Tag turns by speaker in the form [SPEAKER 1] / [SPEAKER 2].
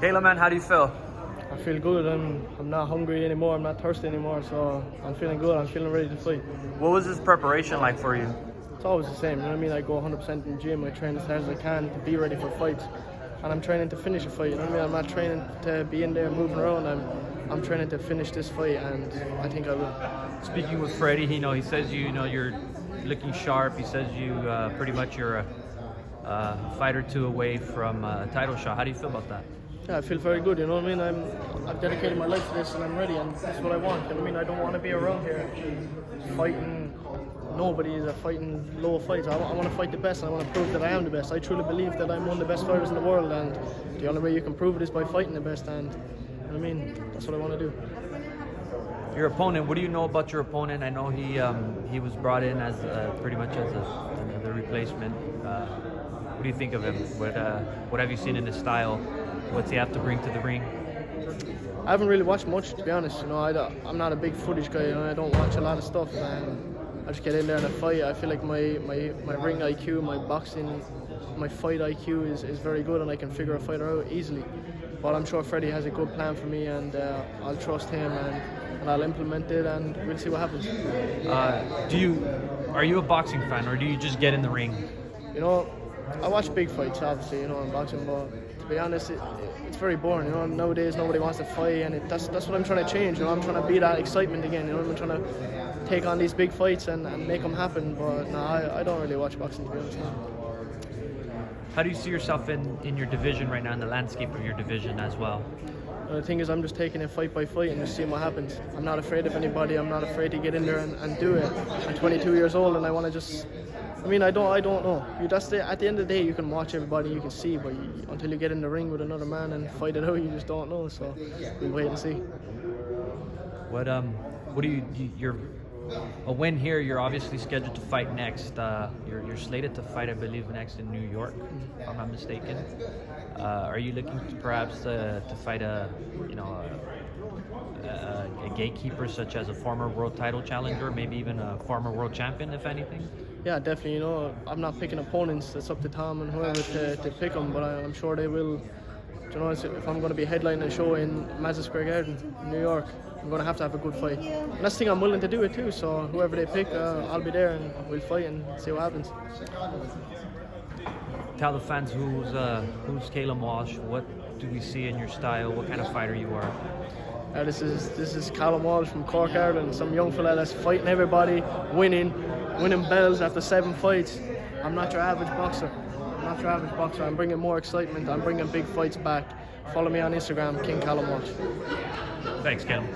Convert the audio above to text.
[SPEAKER 1] Callum, man, how do you feel?
[SPEAKER 2] I feel good. I'm not hungry anymore. I'm not thirsty anymore. So I'm feeling good. I'm feeling ready to fight.
[SPEAKER 1] What was this preparation like for you?
[SPEAKER 2] It's always the same. You know what I mean? I go 100% in the gym. I train as hard as I can to be ready for fights, and I'm training to finish a fight. You know what I mean? I'm not training to be in there moving around. I'm training to finish this fight, and I think I will.
[SPEAKER 1] Speaking with Freddie, he says you're looking sharp. He says pretty much you're a fight or two away from a title shot. How do you feel about that?
[SPEAKER 2] Yeah, I feel very good. You know what I mean? I've dedicated my life to this, and I'm ready, and that's what I want. You know what I mean? I don't want to be around here fighting nobody or fighting low fights. I want to fight the best, and I want to prove that I am the best. I truly believe that I'm one of the best fighters in the world, and the only way you can prove it is by fighting the best. And you know what I mean? That's what I want to do.
[SPEAKER 1] Your opponent, what do you know about your opponent? I know he was brought in as pretty much as another replacement. What do you think of him? What have you seen in his style? What's he have to bring to the ring?
[SPEAKER 2] I haven't really watched much, to be honest. You know, I'm not a big footage guy. You know, I don't watch a lot of stuff. I just get in there and I fight. I feel like my ring IQ, my boxing, my fight IQ is very good, and I can figure a fighter out easily. But I'm sure Freddie has a good plan for me, and I'll trust him and I'll implement it, and we'll see what happens.
[SPEAKER 1] Are you a boxing fan, or do you just get in the ring?
[SPEAKER 2] You know, I watch big fights, obviously, you know, in boxing, but to be honest, it's very boring. You know, nowadays nobody wants to fight, and that's what I'm trying to change. You know, I'm trying to be that excitement again. You know, I'm trying to take on these big fights and make them happen. But no, I don't really watch boxing, to be honest.
[SPEAKER 1] How do you see yourself in your division right now, in the landscape of your division as well?
[SPEAKER 2] The thing is, I'm just taking it fight by fight and just seeing what happens. I'm not afraid of anybody. I'm not afraid to get in there and do it. I'm 22 years old, and I want to just. I mean, I don't know. At the end of the day, you can watch everybody, you can see, but until you get in the ring with another man and fight it out, you just don't know. So we'll wait and see.
[SPEAKER 1] What do you're a win here? You're obviously scheduled to fight next. You're slated to fight, I believe, next in New York, if I'm not mistaken. Are you looking to perhaps to fight a gatekeeper such as a former world title challenger, maybe even a former world champion, if anything?
[SPEAKER 2] Yeah, definitely. You know, I'm not picking opponents. It's up to Tom and whoever to pick them, but I'm sure they will. You know, if I'm going to be headlining a show in Madison Square Garden, in New York, I'm going to have a good fight. And that's the thing, I'm willing to do it too. So whoever they pick, I'll be there and we'll fight and see what happens.
[SPEAKER 1] Tell the fans who's Callum Walsh. What do we see in your style? What kind of fighter you are?
[SPEAKER 2] This is Callum Walsh from Cork, Ireland. Some young fella that's fighting everybody, winning belts after 7 fights. I'm not your average boxer. I'm bringing more excitement. I'm bringing big fights back. Follow me on Instagram, King Callum Walsh.
[SPEAKER 1] Thanks, Callum.